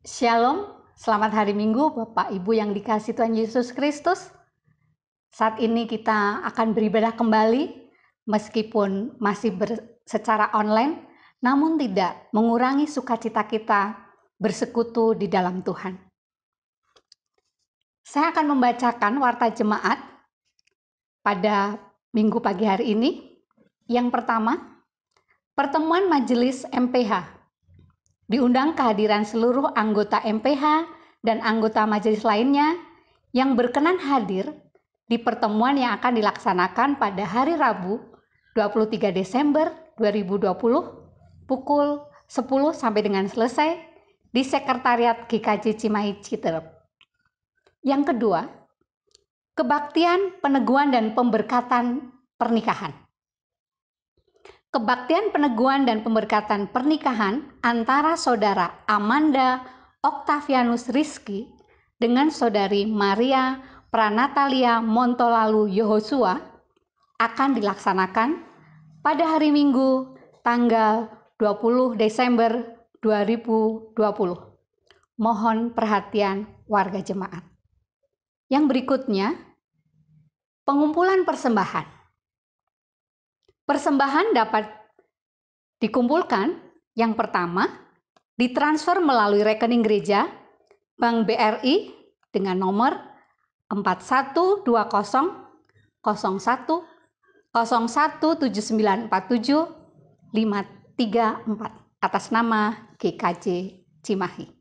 Shalom, selamat hari Minggu Bapak Ibu yang dikasihi Tuhan Yesus Kristus. Saat ini kita akan beribadah kembali meskipun masih secara online, namun tidak mengurangi sukacita kita bersekutu di dalam Tuhan. Saya akan membacakan warta jemaat pada Minggu pagi hari ini. Yang pertama, pertemuan Majelis MPH. Diundang kehadiran seluruh anggota MPH dan anggota majelis lainnya yang berkenan hadir di pertemuan yang akan dilaksanakan pada hari Rabu 23 Desember 2020 pukul 10 sampai dengan selesai di Sekretariat GKJ Cimahi Citerep. Yang kedua, kebaktian, peneguhan dan pemberkatan pernikahan. Kebaktian peneguhan dan pemberkatan pernikahan antara saudara Amanda Octavianus Rizky dengan saudari Maria Pranatalia Montolalu Yehosua akan dilaksanakan pada hari Minggu tanggal 20 Desember 2020. Mohon perhatian warga jemaat. Yang berikutnya, pengumpulan persembahan. Persembahan dapat dikumpulkan yang pertama, ditransfer melalui rekening gereja Bank BRI dengan nomor 412001017947 atas nama GKJ Cimahi.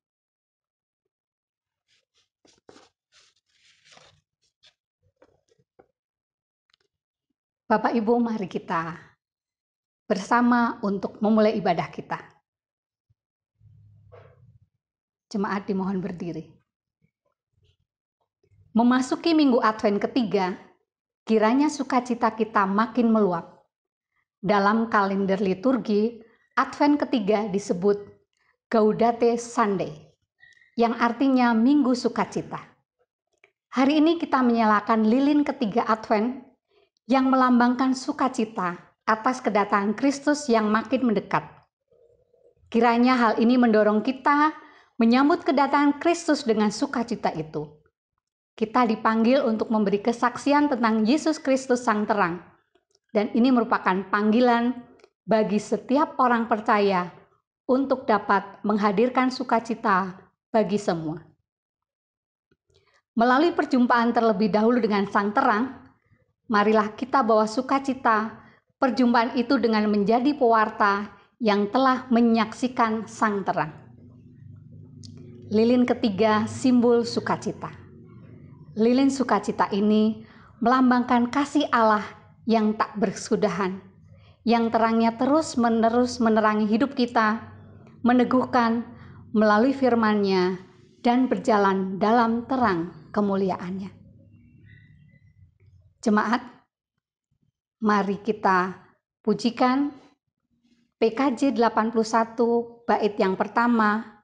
Bapak Ibu, mari kita bersama untuk memulai ibadah kita. Jemaat dimohon berdiri. Memasuki minggu Advent ketiga, kiranya sukacita kita makin meluap. Dalam kalender liturgi, Advent ketiga disebut Gaudete Sunday, yang artinya Minggu Sukacita. Hari ini kita menyalakan lilin ketiga Advent yang melambangkan sukacita atas kedatangan Kristus yang makin mendekat. Kiranya hal ini mendorong kita menyambut kedatangan Kristus dengan sukacita itu. Kita dipanggil untuk memberi kesaksian tentang Yesus Kristus Sang Terang, dan ini merupakan panggilan bagi setiap orang percaya untuk dapat menghadirkan sukacita bagi semua. Melalui perjumpaan terlebih dahulu dengan Sang Terang, marilah kita bawa sukacita perjumpaan itu dengan menjadi pewarta yang telah menyaksikan Sang Terang. Lilin ketiga simbol sukacita. Lilin sukacita ini melambangkan kasih Allah yang tak berkesudahan, yang terangnya terus-menerus menerangi hidup kita, meneguhkan melalui firman-Nya dan berjalan dalam terang kemuliaan-Nya. Jemaat, mari kita pujikan PKJ 81 bait yang pertama,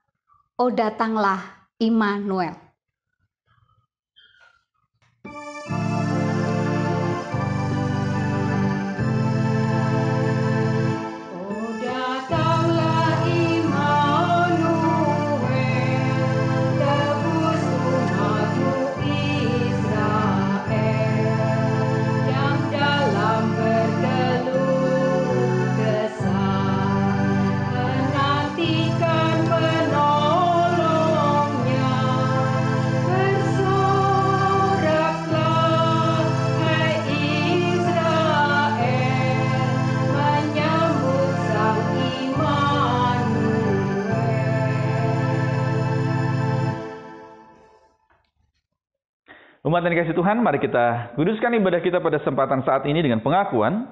O datanglah Immanuel. Umat yang dikasihi Tuhan, mari kita kuduskan ibadah kita pada kesempatan saat ini dengan pengakuan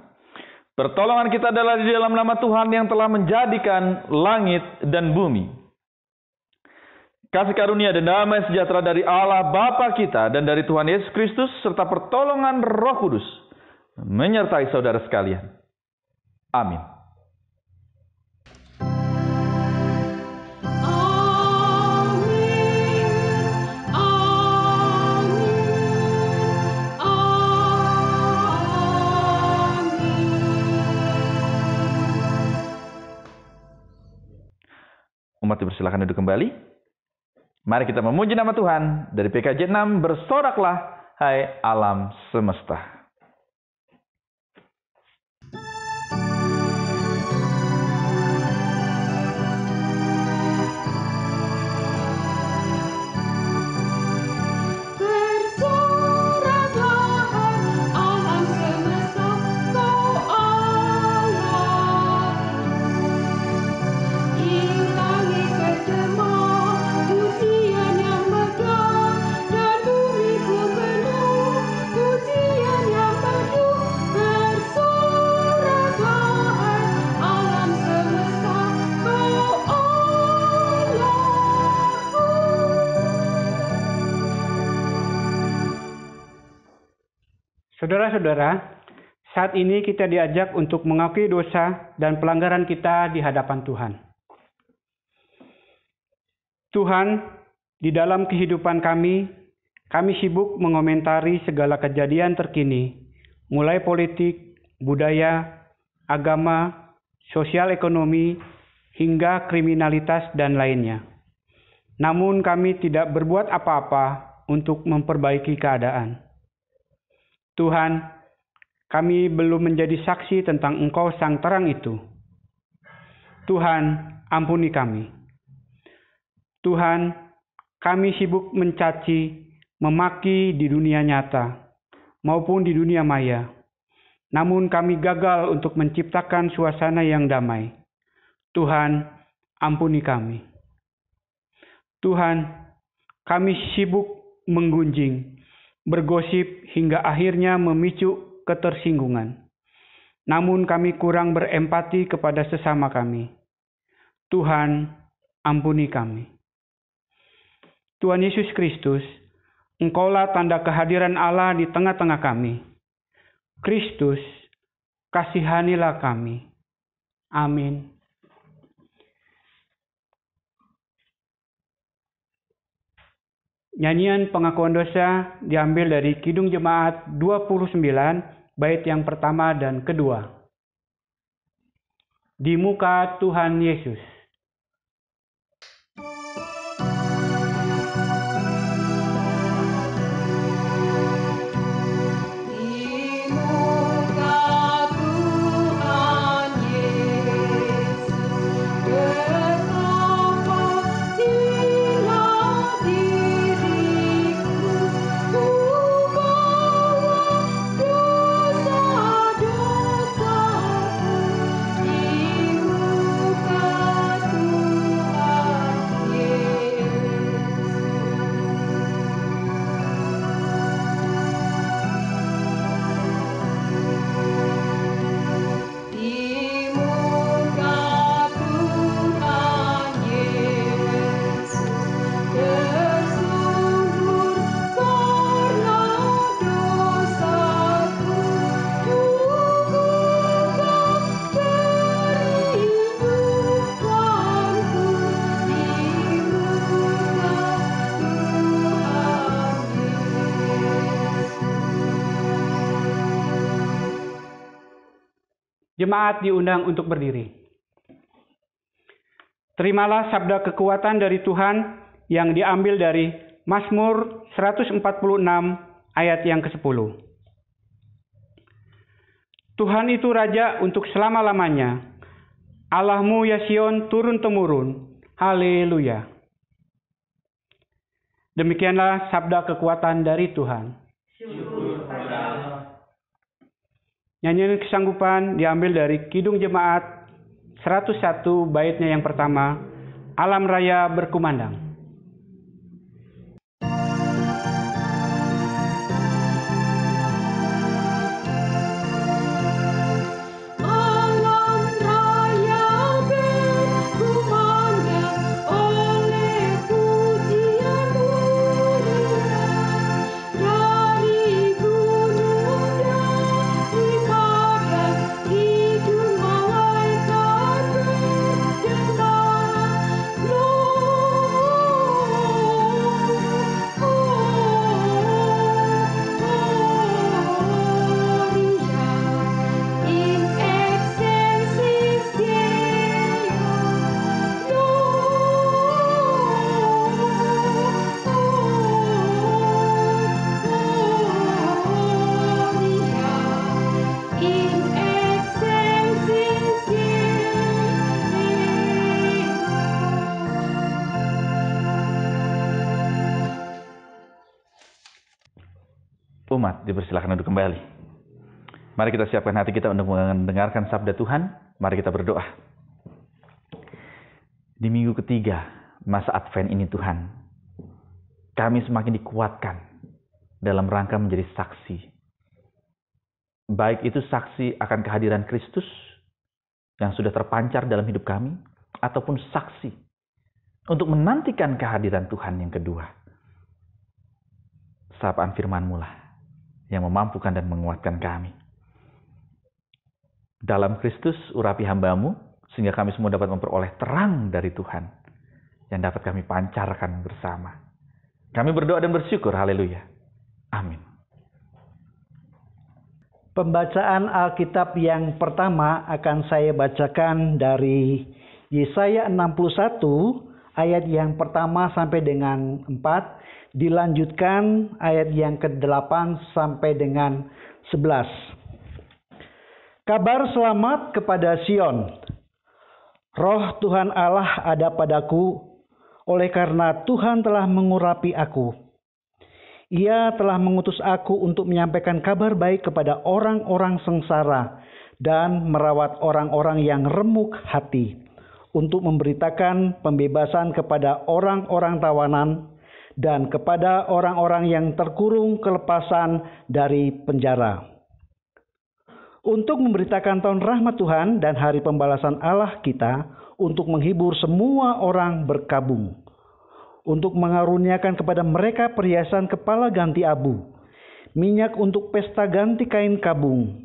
pertolongan kita adalah di dalam nama Tuhan yang telah menjadikan langit dan bumi. Kasih karunia dan damai sejahtera dari Allah Bapa kita dan dari Tuhan Yesus Kristus serta pertolongan Roh Kudus menyertai saudara sekalian. Amin. Umat dipersilakan duduk kembali. Mari kita memuji nama Tuhan. Dari PKJ 6, bersoraklah hai alam semesta. Saudara-saudara, saat ini kita diajak untuk mengakui dosa dan pelanggaran kita di hadapan Tuhan. Tuhan, di dalam kehidupan kami sibuk mengomentari segala kejadian terkini, mulai politik, budaya, agama, sosial ekonomi, hingga kriminalitas dan lainnya. Namun kami tidak berbuat apa-apa untuk memperbaiki keadaan. Tuhan, kami belum menjadi saksi tentang Engkau sang terang itu. Tuhan, ampuni kami. Tuhan, kami sibuk mencaci, memaki di dunia nyata, maupun di dunia maya. Namun kami gagal untuk menciptakan suasana yang damai. Tuhan, ampuni kami. Tuhan, kami sibuk menggunjing, bergosip hingga akhirnya memicu ketersinggungan. Namun kami kurang berempati kepada sesama kami. Tuhan, ampuni kami. Tuhan Yesus Kristus, Engkaulah tanda kehadiran Allah di tengah-tengah kami. Kristus, kasihanilah kami. Amin. Nyanyian pengakuan dosa diambil dari Kidung Jemaat 29, bait yang pertama dan kedua. Di muka Tuhan Yesus. Jemaat diundang untuk berdiri. Terimalah sabda kekuatan dari Tuhan yang diambil dari Mazmur 146 ayat yang ke-10. Tuhan itu Raja untuk selama-lamanya. Allahmu ya Sion turun-temurun. Haleluya. Demikianlah sabda kekuatan dari Tuhan. Nyanyian kesanggupan diambil dari Kidung Jemaat 101 baitnya yang pertama, Alam Raya Berkumandang. Oh Umat dipersilakan duduk kembali. Mari kita siapkan hati kita untuk mendengarkan sabda Tuhan. Mari kita berdoa. Di minggu ketiga masa Advent ini Tuhan, kami semakin dikuatkan dalam rangka menjadi saksi. Baik itu saksi akan kehadiran Kristus yang sudah terpancar dalam hidup kami, ataupun saksi untuk menantikan kehadiran Tuhan yang kedua. Sapaan firman-Mu lah yang memampukan dan menguatkan kami. Dalam Kristus urapi hamba-Mu, sehingga kami semua dapat memperoleh terang dari Tuhan yang dapat kami pancarkan bersama. Kami berdoa dan bersyukur. Haleluya. Amin. Pembacaan Alkitab yang pertama akan saya bacakan dari Yesaya 61 ayat yang pertama sampai dengan 4, dilanjutkan ayat yang ke-8 sampai dengan 11. Kabar selamat kepada Sion. Roh Tuhan Allah ada padaku, oleh karena Tuhan telah mengurapi aku. Ia telah mengutus aku untuk menyampaikan kabar baik kepada orang-orang sengsara dan merawat orang-orang yang remuk hati, untuk memberitakan pembebasan kepada orang-orang tawanan dan kepada orang-orang yang terkurung kelepasan dari penjara. Untuk memberitakan tahun rahmat Tuhan dan hari pembalasan Allah kita, untuk menghibur semua orang berkabung, untuk mengaruniakan kepada mereka perhiasan kepala ganti abu, minyak untuk pesta ganti kain kabung,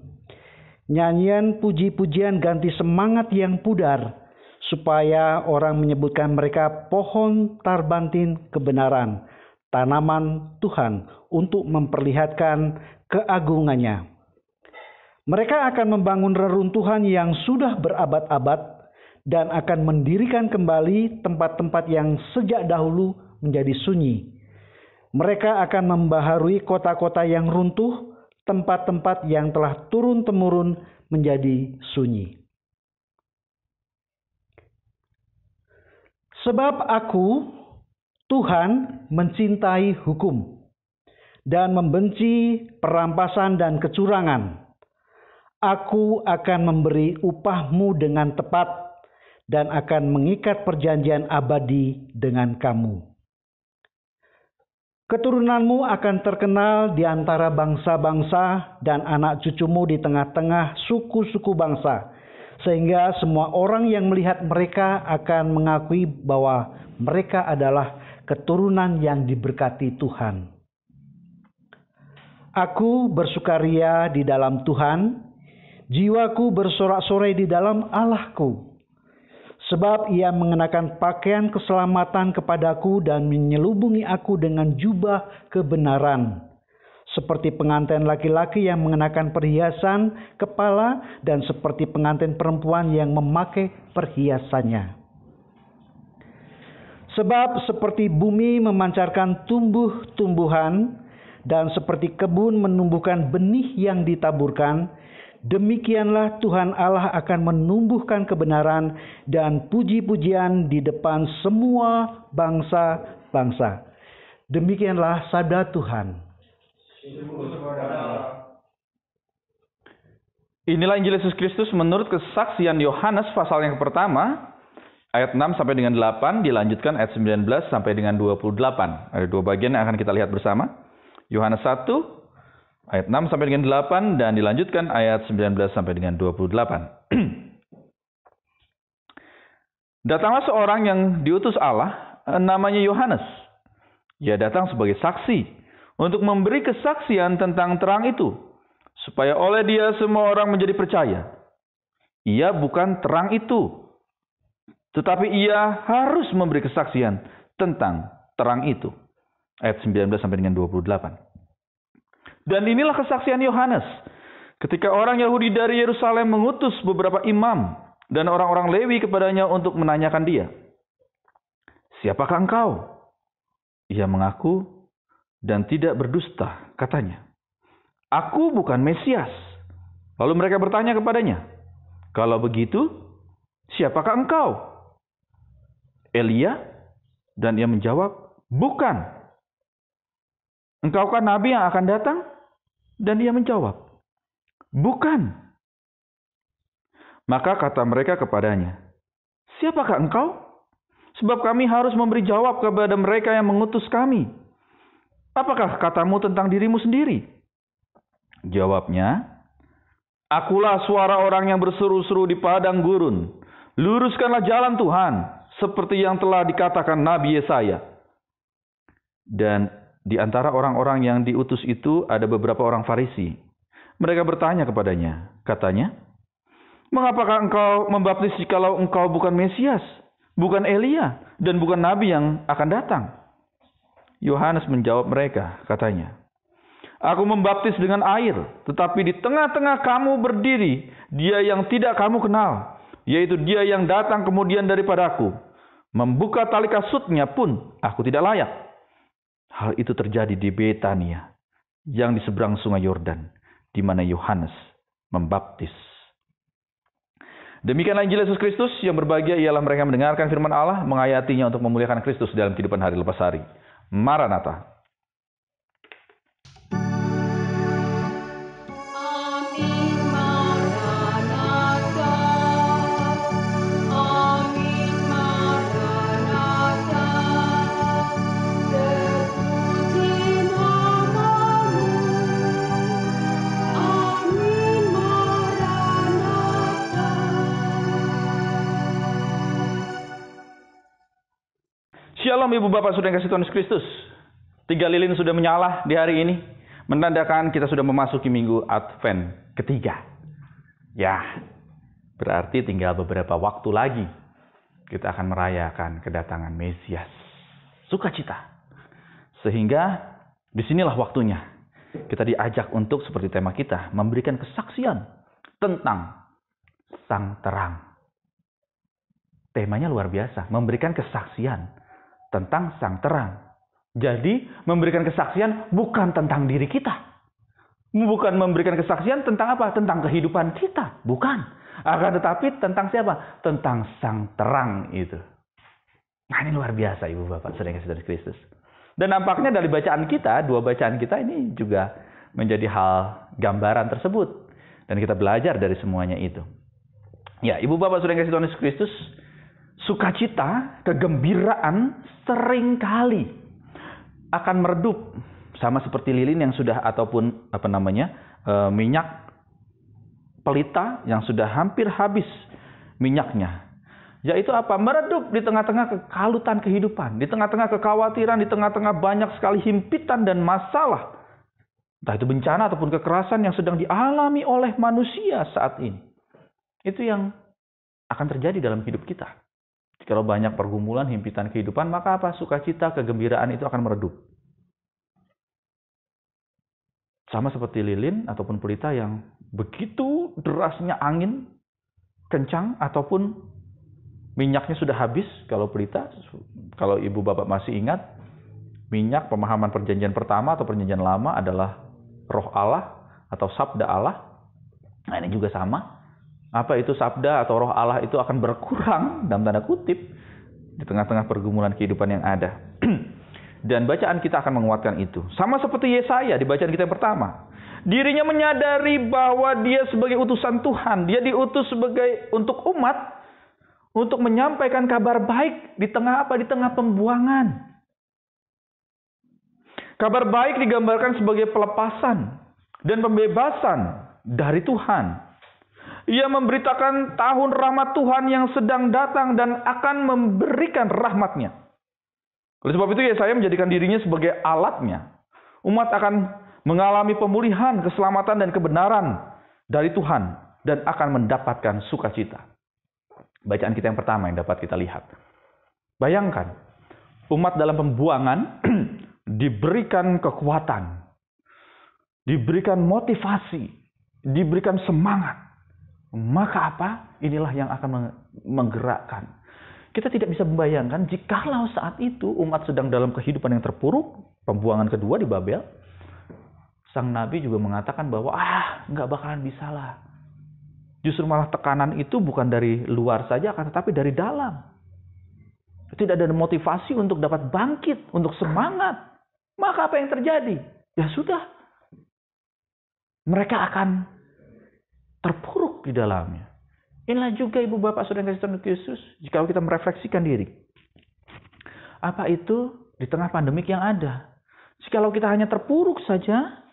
nyanyian puji-pujian ganti semangat yang pudar, supaya orang menyebutkan mereka pohon tarbantin kebenaran, tanaman Tuhan, untuk memperlihatkan keagungannya. Mereka akan membangun reruntuhan yang sudah berabad-abad dan akan mendirikan kembali tempat-tempat yang sejak dahulu menjadi sunyi. Mereka akan membaharui kota-kota yang runtuh, tempat-tempat yang telah turun-temurun menjadi sunyi. Sebab aku, Tuhan, mencintai hukum dan membenci perampasan dan kecurangan. Aku akan memberi upahmu dengan tepat dan akan mengikat perjanjian abadi dengan kamu. Keturunanmu akan terkenal di antara bangsa-bangsa dan anak cucumu di tengah-tengah suku-suku bangsa, sehingga semua orang yang melihat mereka akan mengakui bahwa mereka adalah keturunan yang diberkati Tuhan. Aku bersukaria di dalam Tuhan, jiwaku bersorak-sorai di dalam Allahku. Sebab ia mengenakan pakaian keselamatan kepadaku dan menyelubungi aku dengan jubah kebenaran. Seperti pengantin laki-laki yang mengenakan perhiasan kepala dan seperti pengantin perempuan yang memakai perhiasannya. Sebab seperti bumi memancarkan tumbuh-tumbuhan dan seperti kebun menumbuhkan benih yang ditaburkan, demikianlah Tuhan Allah akan menumbuhkan kebenaran dan puji-pujian di depan semua bangsa-bangsa. Demikianlah sabda Tuhan. Inilah Injil Yesus Kristus menurut kesaksian Yohanes pasal yang pertama, ayat 6 sampai dengan 8, dilanjutkan ayat 19 sampai dengan 28. Ada dua bagian yang akan kita lihat bersama. Yohanes 1, ayat 6 sampai dengan 8, dan dilanjutkan ayat 19 sampai dengan 28. Datanglah seorang yang diutus Allah, namanya Yohanes. Ia datang sebagai saksi, untuk memberi kesaksian tentang terang itu, supaya oleh dia semua orang menjadi percaya. Ia bukan terang itu, tetapi ia harus memberi kesaksian tentang terang itu. Ayat 19 sampai dengan 28. Dan inilah kesaksian Yohanes. Ketika orang Yahudi dari Yerusalem mengutus beberapa imam dan orang-orang Lewi kepadanya untuk menanyakan dia, "Siapakah engkau?" Ia mengaku dan tidak berdusta, katanya, "Aku bukan Mesias." Lalu mereka bertanya kepadanya, "Kalau begitu, siapakah engkau?" "Elia?" Dan ia menjawab, "Bukan." "Engkaukah nabi yang akan datang?" Dan ia menjawab, "Bukan." Maka kata mereka kepadanya, "Siapakah engkau? Sebab kami harus memberi jawab kepada mereka yang mengutus kami. Apakah katamu tentang dirimu sendiri?" Jawabnya, "Akulah suara orang yang berseru-seru di padang gurun. Luruskanlah jalan Tuhan, seperti yang telah dikatakan Nabi Yesaya." Dan di antara orang-orang yang diutus itu ada beberapa orang Farisi. Mereka bertanya kepadanya, katanya, "Mengapakah engkau membaptis jikalau engkau bukan Mesias, bukan Elia, dan bukan Nabi yang akan datang?" Yohanes menjawab mereka, katanya, "Aku membaptis dengan air, tetapi di tengah-tengah kamu berdiri Dia yang tidak kamu kenal, yaitu Dia yang datang kemudian daripadaku. Membuka tali kasutnya pun aku tidak layak." Hal itu terjadi di Betania, yang di seberang sungai Yordan, di mana Yohanes membaptis. Demikianlah Injil Yesus Kristus. Yang berbahagia ialah mereka mendengarkan firman Allah, menghayatinya untuk memuliakan Kristus dalam kehidupan hari lepas hari. Maranatha. Amin, Maranatha. Amin, Maranatha. Terpuji namamu. Amin, Maranatha. Shalom Ibu Bapak Saudara yang kasih Tuhan Yesus Kristus. 3 lilin sudah menyala di hari ini, menandakan kita sudah memasuki minggu Advent ketiga. Ya, berarti tinggal beberapa waktu lagi kita akan merayakan kedatangan Mesias, sukacita. Sehingga disinilah waktunya kita diajak untuk, seperti tema kita, memberikan kesaksian tentang Sang Terang. Temanya luar biasa, memberikan kesaksian tentang Sang Terang. Jadi, memberikan kesaksian bukan tentang diri kita. Bukan memberikan kesaksian tentang apa? Tentang kehidupan kita. Bukan. Akan tetapi tentang siapa? Tentang Sang Terang itu. Nah, ini luar biasa Ibu Bapak Saudara yang kasih Tuhan Kristus. Dan nampaknya dari bacaan kita, 2 bacaan kita ini juga menjadi hal gambaran tersebut. Dan kita belajar dari semuanya itu. Ya, Ibu Bapak Saudara yang kasih Tuhan Yesus Kristus, sukacita, kegembiraan seringkali akan meredup sama seperti lilin yang sudah, ataupun minyak pelita yang sudah hampir habis minyaknya. Yaitu apa? Meredup di tengah-tengah kekalutan kehidupan, di tengah-tengah kekhawatiran, di tengah-tengah banyak sekali himpitan dan masalah. Entah itu bencana ataupun kekerasan yang sedang dialami oleh manusia saat ini. Itu yang akan terjadi dalam hidup kita. Kalau banyak pergumulan, himpitan kehidupan, maka apa? Sukacita, kegembiraan itu akan meredup. Sama seperti lilin ataupun pelita yang begitu derasnya angin kencang ataupun minyaknya sudah habis. Kalau pelita, kalau Ibu Bapak masih ingat, minyak pemahaman perjanjian pertama atau perjanjian lama adalah roh Allah atau sabda Allah. Nah, ini juga sama. Apa itu sabda atau roh Allah itu akan berkurang dalam tanda kutip di tengah-tengah pergumulan kehidupan yang ada. Dan bacaan kita akan menguatkan itu. Sama seperti Yesaya di bacaan kita yang pertama. Dirinya menyadari bahwa dia sebagai utusan Tuhan. Dia diutus sebagai untuk umat. Untuk menyampaikan kabar baik di tengah apa? Di tengah pembuangan. Kabar baik digambarkan sebagai pelepasan dan pembebasan dari Tuhan. Ia memberitakan tahun rahmat Tuhan yang sedang datang dan akan memberikan rahmatnya. Oleh sebab itu Yesaya menjadikan dirinya sebagai alatnya. Umat akan mengalami pemulihan, keselamatan dan kebenaran dari Tuhan dan akan mendapatkan sukacita. Bacaan kita yang pertama yang dapat kita lihat. Bayangkan, umat dalam pembuangan diberikan kekuatan, diberikan motivasi, diberikan semangat. Maka apa? Inilah yang akan menggerakkan. Kita tidak bisa membayangkan jikalau saat itu umat sedang dalam kehidupan yang terpuruk, pembuangan kedua di Babel, sang Nabi juga mengatakan bahwa nggak bakalan bisa lah. Justru malah tekanan itu bukan dari luar saja, akan tetapi dari dalam. Tidak ada motivasi untuk dapat bangkit, untuk semangat. Maka apa yang terjadi? Ya sudah. mereka akan terpuruk di dalamnya. Inilah juga ibu bapak saudara yang kasih Tuhan Yesus, jika kita merefleksikan diri. Apa itu di tengah pandemik yang ada? Jikalau kita hanya terpuruk saja,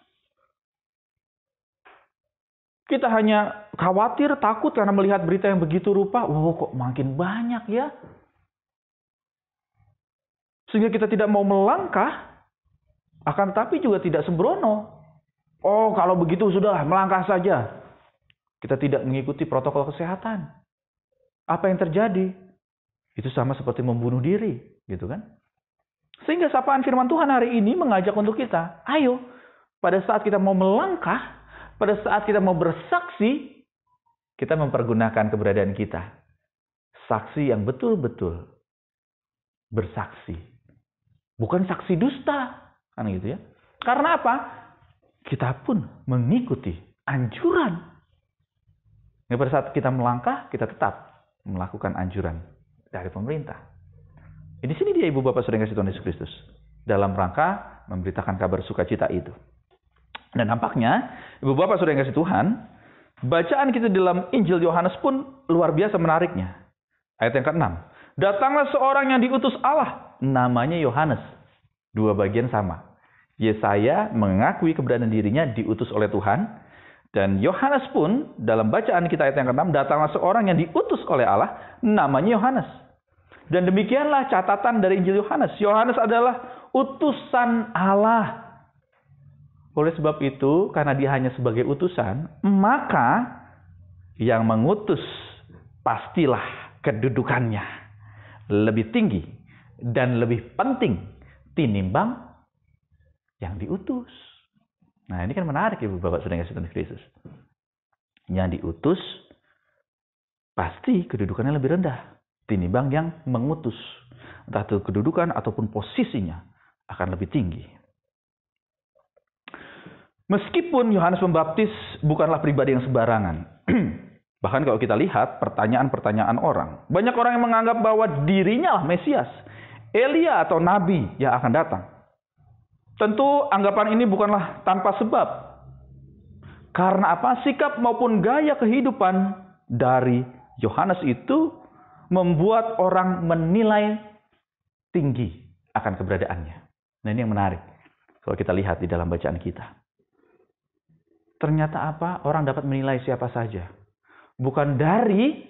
kita hanya khawatir, takut karena melihat berita yang begitu rupa. Wow, kok makin banyak ya? Sehingga kita tidak mau melangkah, akan tetapi juga tidak sembrono. Oh, kalau begitu sudahlah, melangkah saja. Kita tidak mengikuti protokol kesehatan. Apa yang terjadi? Itu sama seperti membunuh diri, gitu kan? Sehingga sapaan firman Tuhan hari ini mengajak untuk kita, ayo, pada saat kita mau melangkah, pada saat kita mau bersaksi, kita mempergunakan keberadaan kita. Saksi yang betul-betul bersaksi. Bukan saksi dusta, kan gitu ya. Karena apa? Kita pun mengikuti anjuran. Nah, pada saat kita melangkah, kita tetap melakukan anjuran dari pemerintah. Di sini dia ibu bapak saudara yang kasih Tuhan Yesus Kristus. Dalam rangka memberitakan kabar sukacita itu. Dan nampaknya, ibu bapak saudara yang kasih Tuhan, bacaan kita dalam Injil Yohanes pun luar biasa menariknya. Ayat yang ke-6. Datanglah seorang yang diutus Allah, namanya Yohanes. Dua bagian sama. Yesaya mengakui keberadaan dirinya diutus oleh Tuhan. Dan Yohanes pun dalam bacaan kita ayat yang ke-6, datanglah seorang yang diutus oleh Allah, namanya Yohanes. Dan demikianlah catatan dari Injil Yohanes. Yohanes adalah utusan Allah. Oleh sebab itu, karena dia hanya sebagai utusan, maka yang mengutus pastilah kedudukannya lebih tinggi dan lebih penting tinimbang yang diutus. Nah, ini kan menarik ibu bapak saudara yang kasih Tuhan Kristus. Yang diutus pasti kedudukannya lebih rendah tinimbang yang mengutus. Entah itu kedudukan ataupun posisinya akan lebih tinggi. Meskipun Yohanes Pembaptis bukanlah pribadi yang sembarangan. Bahkan kalau kita lihat pertanyaan-pertanyaan orang. Banyak orang yang menganggap bahwa dirinya lah Mesias. Elia atau Nabi yang akan datang. Tentu anggapan ini bukanlah tanpa sebab. Karena apa? Sikap maupun gaya kehidupan dari Yohanes itu membuat orang menilai tinggi akan keberadaannya. Nah, ini yang menarik. Kalau kita lihat di dalam bacaan kita. Ternyata apa? Orang dapat menilai siapa saja. Bukan dari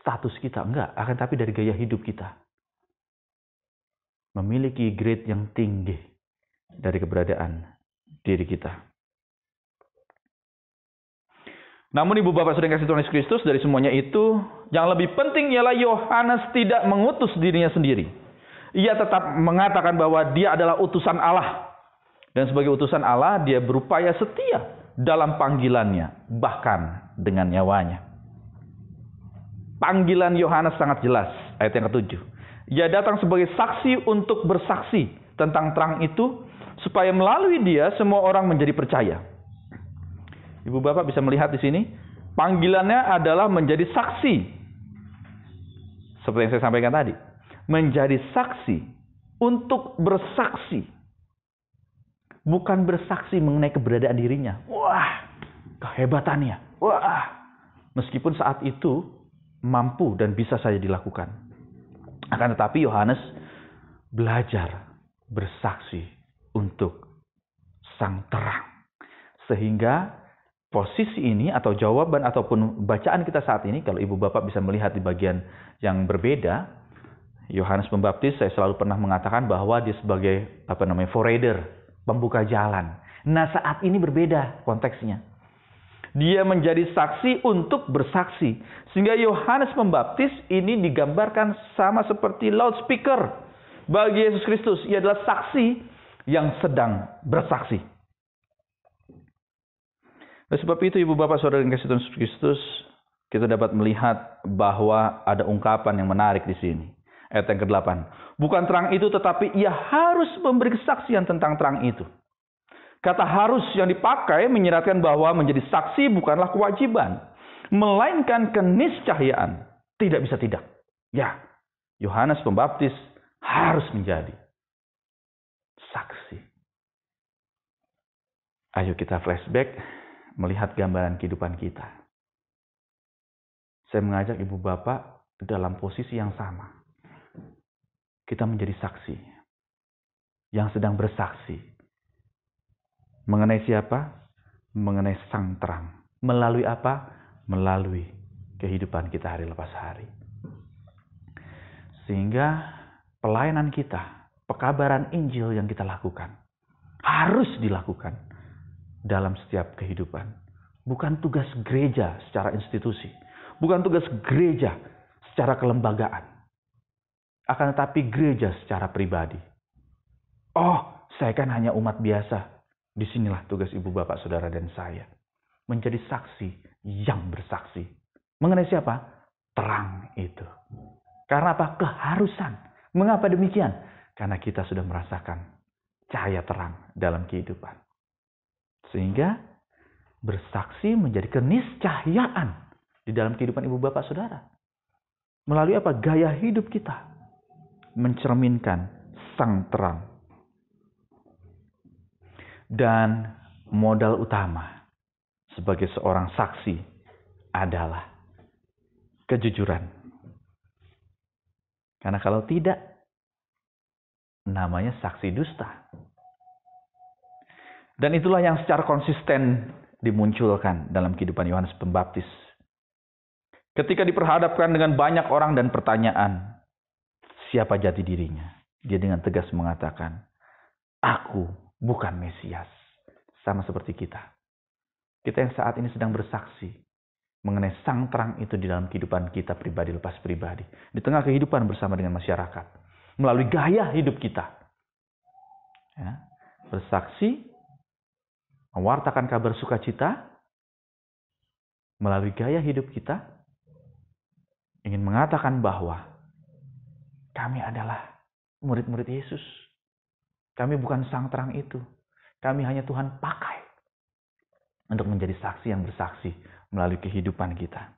status kita, enggak. Akan tapi dari gaya hidup kita. Memiliki grade yang tinggi dari keberadaan diri kita. Namun ibu bapak saudara yang kasih Tuhan Yesus Kristus, dari semuanya itu, yang lebih penting ialah Yohanes tidak mengutus dirinya sendiri. Ia tetap mengatakan bahwa dia adalah utusan Allah. Dan sebagai utusan Allah, dia berupaya setia dalam panggilannya, bahkan dengan nyawanya. Panggilan Yohanes sangat jelas, ayat yang ke-7. Ia datang sebagai saksi untuk bersaksi tentang terang itu, supaya melalui dia semua orang menjadi percaya. Ibu bapak bisa melihat di sini, panggilannya adalah menjadi saksi. Seperti yang saya sampaikan tadi, menjadi saksi untuk bersaksi. Bukan bersaksi mengenai keberadaan dirinya. Wah, kehebatannya. Wah, meskipun saat itu mampu dan bisa saja dilakukan. Akan tetapi Yohanes belajar bersaksi untuk sang terang. Sehingga posisi ini atau jawaban ataupun bacaan kita saat ini, kalau ibu bapak bisa melihat di bagian yang berbeda, Yohanes Pembaptis saya selalu pernah mengatakan bahwa dia sebagai forerunner, pembuka jalan. Nah, saat ini berbeda konteksnya. Dia menjadi saksi untuk bersaksi. Sehingga Yohanes Pembaptis ini digambarkan sama seperti loudspeaker bagi Yesus Kristus. Ia adalah saksi yang sedang bersaksi. Oleh sebab itu ibu bapak saudara yang kasih Tuhan Yesus Kristus, kita dapat melihat bahwa ada ungkapan yang menarik di sini. Ayat yang ke-8. Bukan terang itu, tetapi ia harus memberi kesaksian tentang terang itu. Kata harus yang dipakai menyiratkan bahwa menjadi saksi bukanlah kewajiban, melainkan keniscayaan. Tidak bisa tidak. Ya, Yohanes Pembaptis harus menjadi saksi. Ayo kita flashback melihat gambaran kehidupan kita. Saya mengajak ibu bapak dalam posisi yang sama. Kita menjadi saksi yang sedang bersaksi. Mengenai siapa? Mengenai Sang Terang. Melalui apa? Melalui kehidupan kita hari lepas hari. Sehingga pelayanan kita, pekabaran Injil yang kita lakukan, harus dilakukan dalam setiap kehidupan. Bukan tugas gereja secara institusi. Bukan tugas gereja secara kelembagaan. Akan tetapi gereja secara pribadi. Oh, saya kan hanya umat biasa. Disinilah tugas ibu bapak saudara dan saya. Menjadi saksi yang bersaksi. Mengenai siapa? Terang itu. Karena apa? Keharusan. Mengapa demikian? Karena kita sudah merasakan cahaya terang dalam kehidupan. Sehingga bersaksi menjadi keniscayaan di dalam kehidupan ibu bapak saudara. Melalui apa? Gaya hidup kita. Mencerminkan Sang Terang. Dan modal utama sebagai seorang saksi adalah kejujuran. Karena kalau tidak, namanya saksi dusta. Dan itulah yang secara konsisten dimunculkan dalam kehidupan Yohanes Pembaptis. Ketika diperhadapkan dengan banyak orang dan pertanyaan, siapa jati dirinya? Dia dengan tegas mengatakan, aku bukan Mesias. Sama seperti kita. Kita yang saat ini sedang bersaksi mengenai Sang Terang itu di dalam kehidupan kita pribadi lepas pribadi. Di tengah kehidupan bersama dengan masyarakat. Melalui gaya hidup kita. Ya, bersaksi, mewartakan kabar sukacita, melalui gaya hidup kita, ingin mengatakan bahwa kami adalah murid-murid Yesus. Kami bukan Sang Terang itu. Kami hanya Tuhan pakai untuk menjadi saksi yang bersaksi melalui kehidupan kita.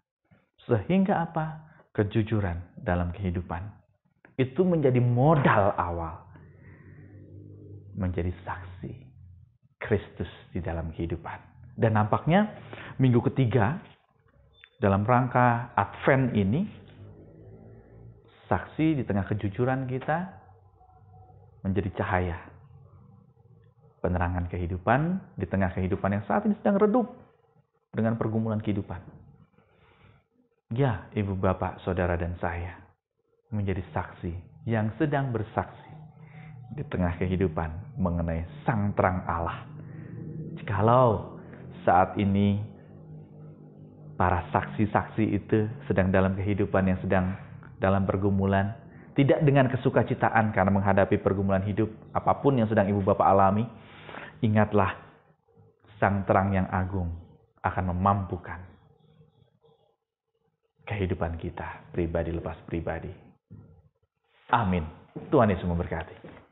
Sehingga apa? Kejujuran dalam kehidupan. Itu menjadi modal awal. Menjadi saksi Kristus di dalam kehidupan. Dan nampaknya minggu ketiga dalam rangka Advent ini, saksi di tengah kejujuran kita menjadi cahaya. Penerangan kehidupan di tengah kehidupan yang saat ini sedang redup dengan pergumulan kehidupan. Ya, ibu bapak, saudara dan saya menjadi saksi yang sedang bersaksi di tengah kehidupan mengenai Sang Terang Allah. Jikalau saat ini para saksi-saksi itu sedang dalam kehidupan yang sedang dalam pergumulan, tidak dengan kesukacitaan karena menghadapi pergumulan hidup apapun yang sedang ibu bapak alami, ingatlah Sang Terang yang agung akan memampukan kehidupan kita pribadi lepas pribadi. Amin. Tuhan Yesus memberkati.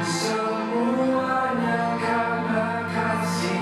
Semuanya karena kasih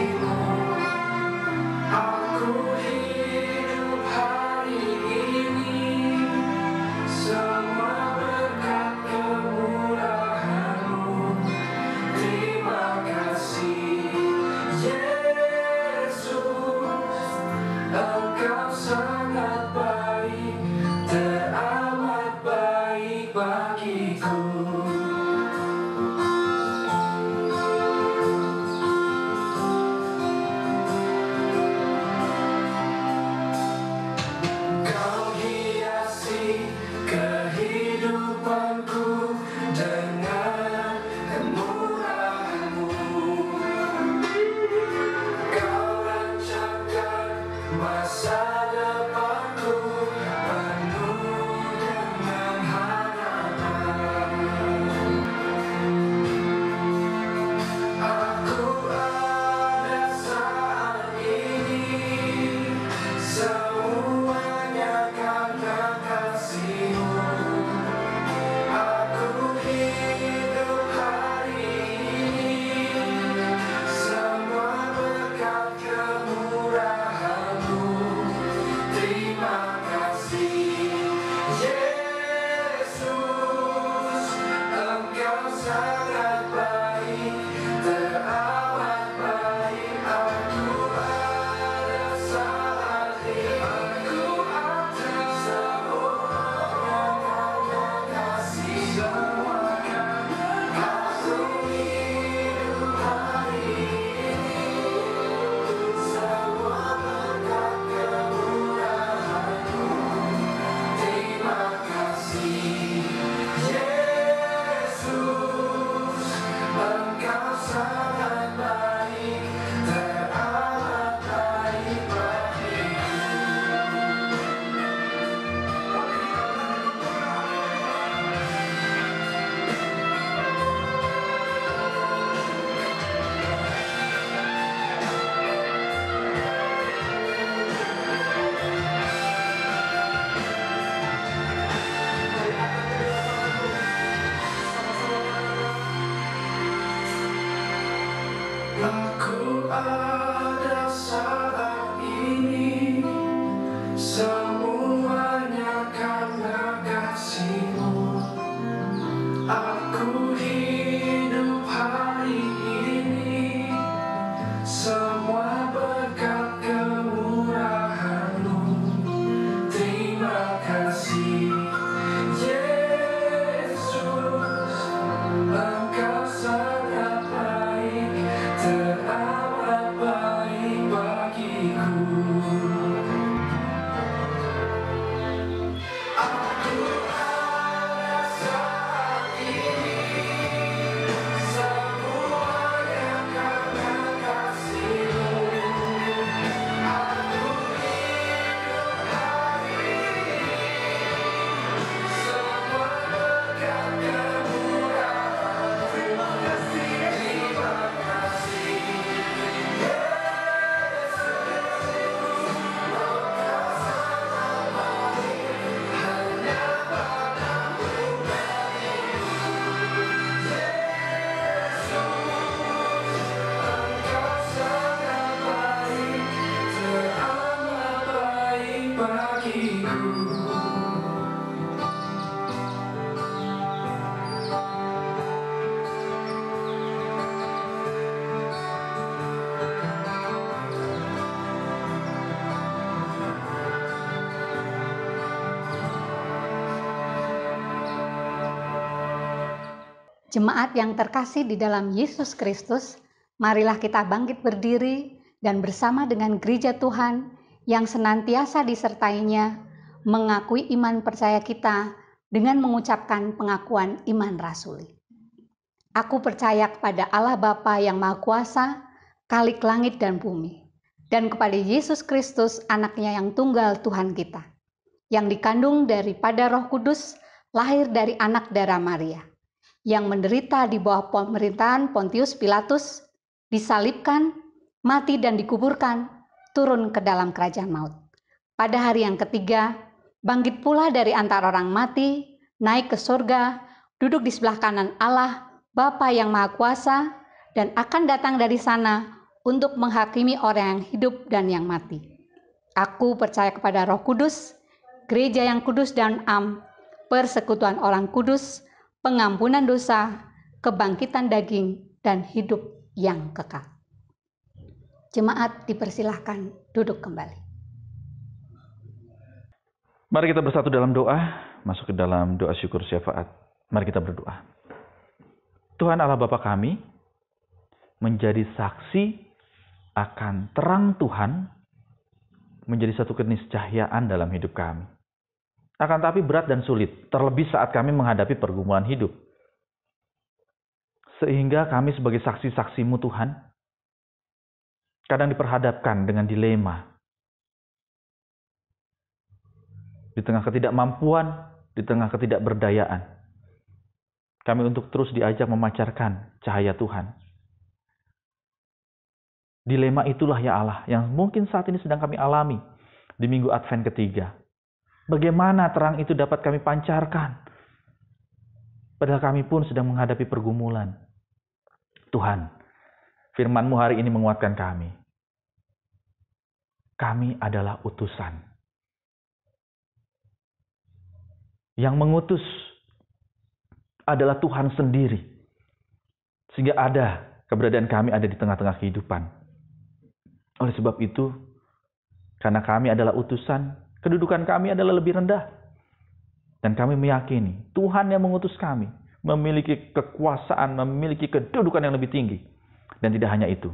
Aku ada saat ini, semuanya karena kasih-Mu. Aku hidup hari ini, semua berkat kemurahan-Mu. Terima kasih, Yesus, Engkau sangat baik, teramat baik bagiku. Aku ada saat ini, semuanya karena kasih-Mu. Aku hidup hari ini, semua berkat kemurahan-Mu. Terima kasih, terima kasih, Yesus, Engkau sangat baik, hanya padamu bagiku. Yesus, Engkau sangat baik, teramat baik bagiku. Jemaat yang terkasih di dalam Yesus Kristus, marilah kita bangkit berdiri dan bersama dengan gereja Tuhan yang senantiasa disertainya, mengakui iman percaya kita dengan mengucapkan pengakuan iman rasuli. Aku percaya kepada Allah Bapa yang Maha Kuasa, Khalik langit dan bumi, dan kepada Yesus Kristus, anaknya yang tunggal Tuhan kita, yang dikandung daripada Roh Kudus, lahir dari anak darah Maria, yang menderita di bawah pemerintahan Pontius Pilatus, disalibkan, mati dan dikuburkan, turun ke dalam kerajaan maut. Pada hari yang ketiga, bangkit pula dari antara orang mati, naik ke surga, duduk di sebelah kanan Allah, Bapa yang Maha Kuasa, dan akan datang dari sana untuk menghakimi orang yang hidup dan yang mati. Aku percaya kepada Roh Kudus, gereja yang kudus dan am, persekutuan orang kudus, pengampunan dosa, kebangkitan daging, dan hidup yang kekal. Jemaat dipersilahkan duduk kembali. Mari kita bersatu dalam doa, masuk ke dalam doa syukur syafaat. Mari kita berdoa. Tuhan Allah Bapa kami, menjadi saksi akan terang Tuhan, menjadi satu keniscayaan dalam hidup kami. Akan tapi berat dan sulit, terlebih saat kami menghadapi pergumulan hidup. Sehingga kami sebagai saksi-saksi-Mu Tuhan, kadang diperhadapkan dengan dilema. Di tengah ketidakmampuan, di tengah ketidakberdayaan. Kami untuk terus diajak memancarkan cahaya Tuhan. Dilema itulah ya Allah, yang mungkin saat ini sedang kami alami di minggu Advent ketiga. Bagaimana terang itu dapat kami pancarkan? Padahal kami pun sedang menghadapi pergumulan. Tuhan, firman-Mu hari ini menguatkan kami. Kami adalah utusan. Yang mengutus adalah Tuhan sendiri. Sehingga ada keberadaan kami ada di tengah-tengah kehidupan. Oleh sebab itu, karena kami adalah utusan, kedudukan kami adalah lebih rendah. Dan kami meyakini Tuhan yang mengutus kami memiliki kekuasaan, memiliki kedudukan yang lebih tinggi. Dan tidak hanya itu,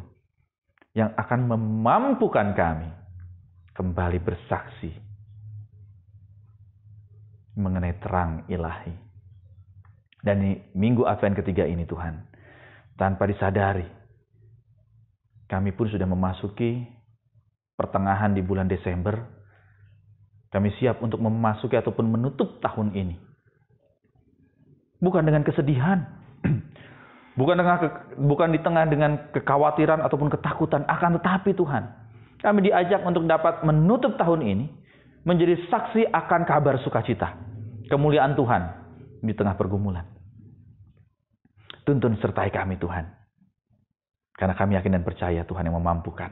yang akan memampukan kami kembali bersaksi mengenai terang ilahi. Dan di minggu Advent ketiga ini Tuhan, tanpa disadari, kami pun sudah memasuki pertengahan di bulan Desember. Kami siap untuk memasuki ataupun menutup tahun ini. Bukan dengan kesedihan, bukan di tengah dengan kekhawatiran ataupun ketakutan, akan tetapi Tuhan, kami diajak untuk dapat menutup tahun ini menjadi saksi akan kabar sukacita, kemuliaan Tuhan di tengah pergumulan. Tuntun sertai kami Tuhan, karena kami yakin dan percaya Tuhan yang memampukan.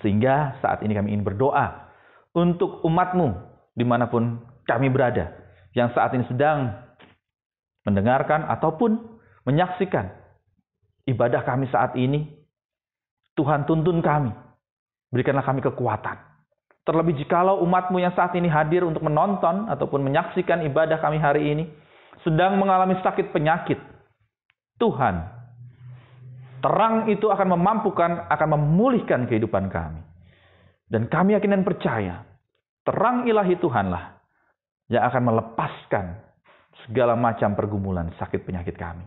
Sehingga saat ini kami ingin berdoa untuk umat-Mu dimanapun kami berada, yang saat ini sedang mendengarkan ataupun menyaksikan ibadah kami saat ini. Tuhan, tuntun kami, berikanlah kami kekuatan. Terlebih jikalau umat-Mu yang saat ini hadir untuk menonton ataupun menyaksikan ibadah kami hari ini sedang mengalami sakit penyakit, Tuhan, terang itu akan memampukan, akan memulihkan kehidupan kami. Dan kami yakin dan percaya, terang ilahi Tuhanlah yang akan melepaskan segala macam pergumulan sakit penyakit kami.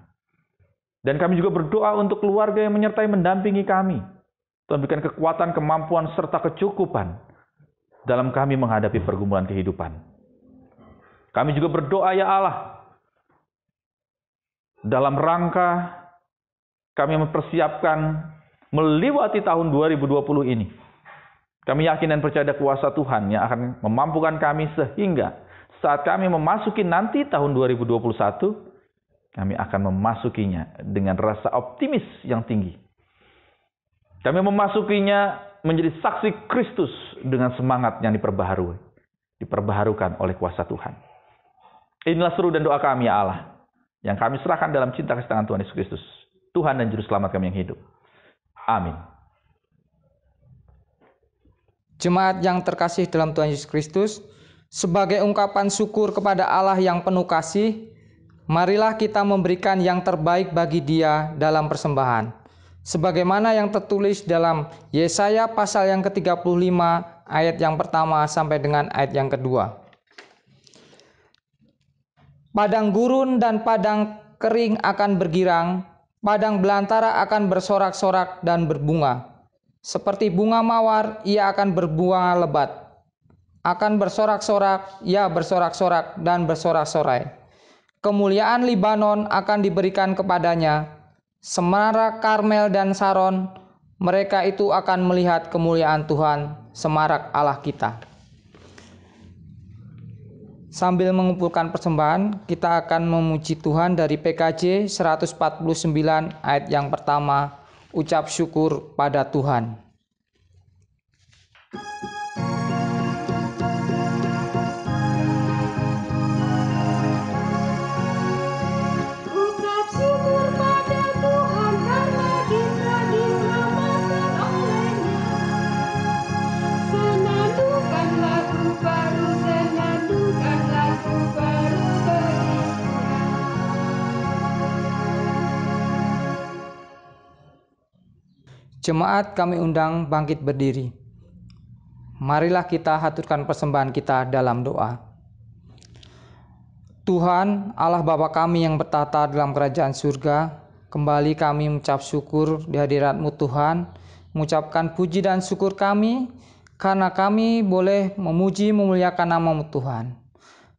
Dan kami juga berdoa untuk keluarga yang menyertai mendampingi kami. Tuhan berikan kekuatan, kemampuan, serta kecukupan dalam kami menghadapi pergumulan kehidupan. Kami juga berdoa ya Allah, dalam rangka kami mempersiapkan melewati tahun 2020 ini. Kami yakin dan percaya ada kuasa Tuhan yang akan memampukan kami sehingga saat kami memasuki nanti tahun 2021, kami akan memasukinya dengan rasa optimis yang tinggi. Kami memasukinya menjadi saksi Kristus dengan semangat yang diperbaharukan oleh kuasa Tuhan. Inilah seru dan doa kami ya Allah, yang kami serahkan dalam cinta kasih tangan Tuhan Yesus Kristus, Tuhan dan Juru Selamat kami yang hidup. Amin. Jemaat yang terkasih dalam Tuhan Yesus Kristus, sebagai ungkapan syukur kepada Allah yang penuh kasih, marilah kita memberikan yang terbaik bagi Dia dalam persembahan. Sebagaimana yang tertulis dalam Yesaya pasal yang ke-35 ayat yang pertama sampai dengan ayat yang kedua. Padang gurun dan padang kering akan bergirang, padang belantara akan bersorak-sorak dan berbunga. Seperti bunga mawar, ia akan berbunga lebat. Akan bersorak-sorak, ia bersorak-sorak dan bersorak-sorai. Kemuliaan Libanon akan diberikan kepadanya. Semarak Karmel dan Saron, mereka itu akan melihat kemuliaan Tuhan, semarak Allah kita. Sambil mengumpulkan persembahan, kita akan memuji Tuhan dari PKJ 149 ayat yang pertama, ucap syukur pada Tuhan. Ucap syukur pada Tuhan karena kita diselamatkan oleh-Nya. Senandungkan lagu baru, senandungkan lagu baru bagi Tuhan. Jemaat kami undang bangkit berdiri. Marilah kita haturkan persembahan kita dalam doa. Tuhan, Allah Bapa kami yang bertata dalam kerajaan surga, kembali kami mengucap syukur di hadirat-Mu Tuhan, mengucapkan puji dan syukur kami, karena kami boleh memuji memuliakan nama-Mu Tuhan.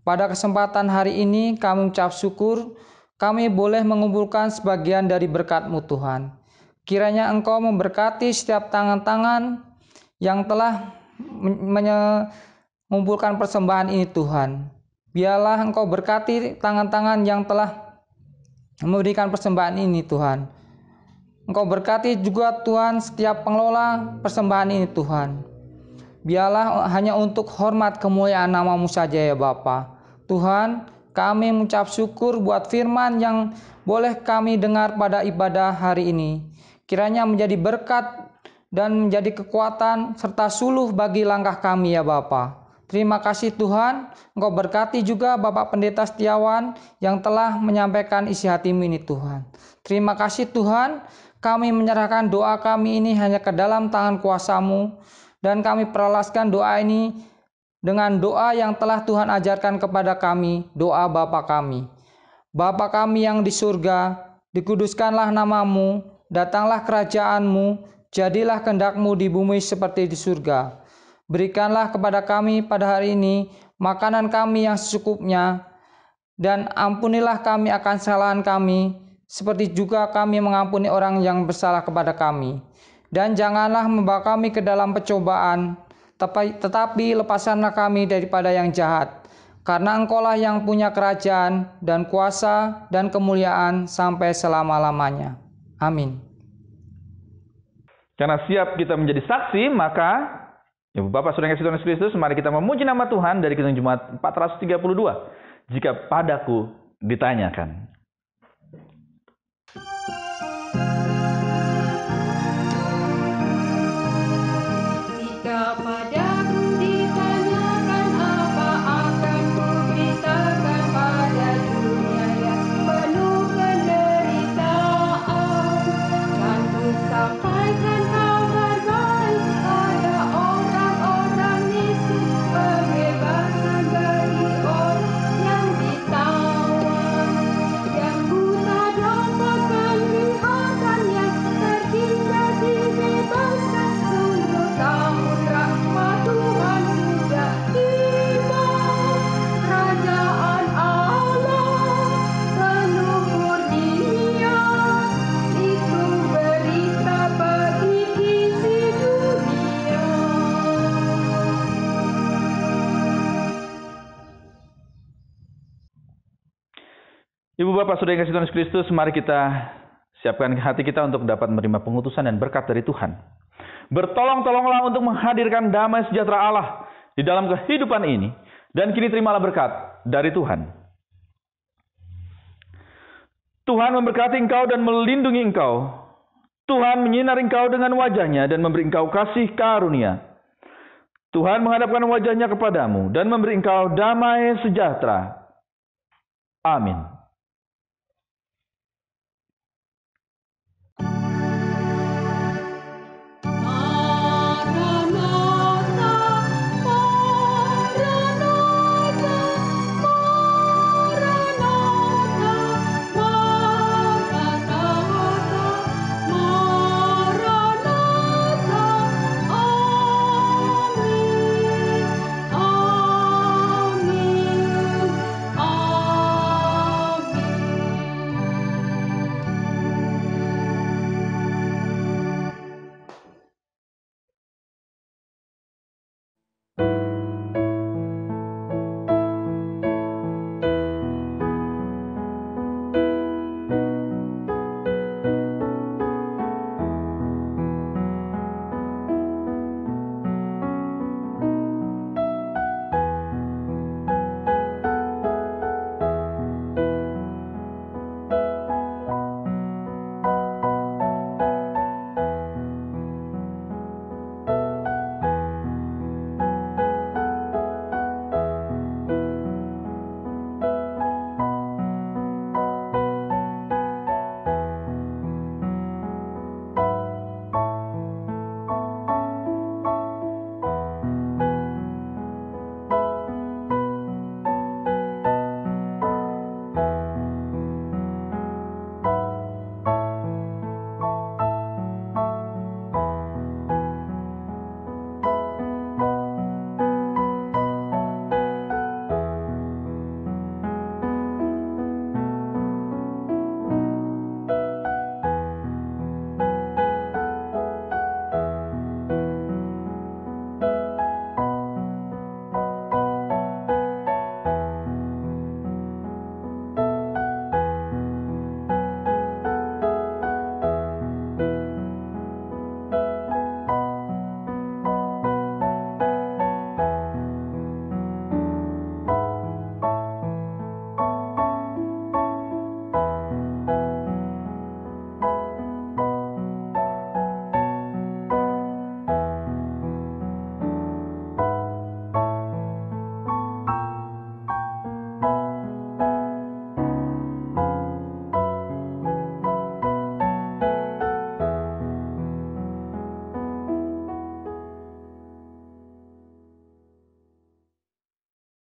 Pada kesempatan hari ini kami mengucap syukur, kami boleh mengumpulkan sebagian dari berkat-Mu Tuhan. Kiranya Engkau memberkati setiap tangan-tangan yang telah mengumpulkan persembahan ini Tuhan. Biarlah Engkau berkati tangan-tangan yang telah memberikan persembahan ini Tuhan. Engkau berkati juga Tuhan setiap pengelola persembahan ini Tuhan. Biarlah hanya untuk hormat kemuliaan nama-Mu saja ya Bapa. Tuhan, kami mengucap syukur buat firman yang boleh kami dengar pada ibadah hari ini. Kiranya menjadi berkat dan menjadi kekuatan serta suluh bagi langkah kami ya Bapa. Terima kasih Tuhan, Engkau berkati juga Bapak Pendeta Setiawan yang telah menyampaikan isi hati-Mu ini Tuhan. Terima kasih Tuhan, kami menyerahkan doa kami ini hanya ke dalam tangan kuasa-Mu, dan kami peralaskan doa ini dengan doa yang telah Tuhan ajarkan kepada kami, doa Bapa kami. Bapa kami yang di surga, dikuduskanlah namamu, datanglah kerajaan-Mu, jadilah kehendak-Mu di bumi seperti di surga. Berikanlah kepada kami pada hari ini makanan kami yang secukupnya, dan ampunilah kami akan kesalahan kami, seperti juga kami mengampuni orang yang bersalah kepada kami. Dan janganlah membawa kami ke dalam percobaan, tetapi lepaskanlah kami daripada yang jahat. Karena Engkaulah yang punya kerajaan dan kuasa dan kemuliaan sampai selama-lamanya. Amin. Karena siap kita menjadi saksi, maka Ibu Bapak Saudara yang kasih Tuhan Yesus Kristus, mari kita memuji nama Tuhan dari Kidung Jemaat 432. Jika padaku ditanyakan. Jika padaku ditanyakan apa akan kuberitakan pada dunia yang penuh penderitaan, dan ku sampaikan kabar baik pada orang-orang miskin, pembebasan bagi orang yang ditawan, yang buta dapat penglihatan, yang terhina dibebaskan. Sungguh tahun rahmat Tuhan sudah tiba, kerajaan Allah penuh kurnia, itu berita bagi isi dunia. Ibu Bapak Saudara yang kasih Tuhan Yesus Kristus, mari kita siapkan hati kita untuk dapat menerima pengutusan dan berkat dari Tuhan. Bertolong-tolonglah untuk menghadirkan damai sejahtera Allah di dalam kehidupan ini, dan kini terimalah berkat dari Tuhan. Tuhan memberkati engkau dan melindungi engkau. Tuhan menyinari engkau dengan wajah-Nya dan memberi engkau kasih karunia. Tuhan menghadapkan wajah-Nya kepadamu dan memberi engkau damai sejahtera. Amin.